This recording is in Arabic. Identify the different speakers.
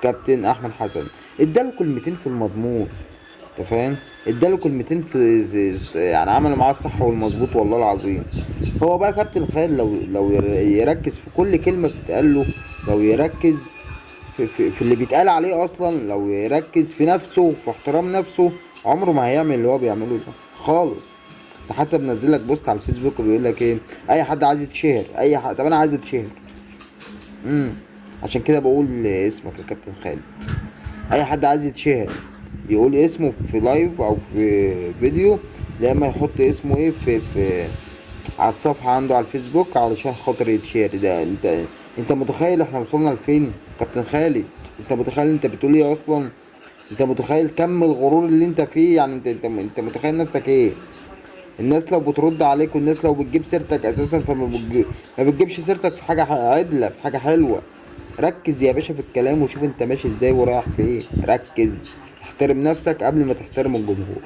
Speaker 1: كابتن احمد حسن اداله كلمتين في المضمون، انت فاهم؟ اداله كلمتين في يعني عملوا معاه الصح والمظبوط والله العظيم. هو بقى كابتن خالد لو يركز في كل كلمه بتتقال له، لو يركز في اللي بيتقال عليه اصلا، لو يركز في نفسه في احترام نفسه، عمره ما هيعمل اللي هو بيعمله ده خالص. ده حتى بنزل لك بوست على الفيسبوك وبيقول لك ايه، اي حد عايز يتشهر، اي حد، طب انا عايز اتشهر. امم عشان كده بقول اسمك يا كابتن خالد. اي حد عايز يتشهر يقول اسمه في لايف او في فيديو، لما يحط اسمه ايه في على الصفحة عنده على الفيسبوك علشان خاطر يتشهر. ده انت متخيل احنا وصلنا لفين كابتن خالد؟ انت متخيل انت بتقول ايه اصلا؟ انت متخيل كم الغرور اللي انت فيه؟ يعني انت متخيل نفسك ايه؟ الناس لو بترد عليك، والناس لو بتجيب سيرتك اساسا، ما بتجيبش سيرتك في حاجة عدلة، في حاجة حلوة. ركز يا باشا في الكلام وشوف انت ماشي ازاي ورايح فين. ركز، احترم نفسك قبل ما تحترم الجمهور.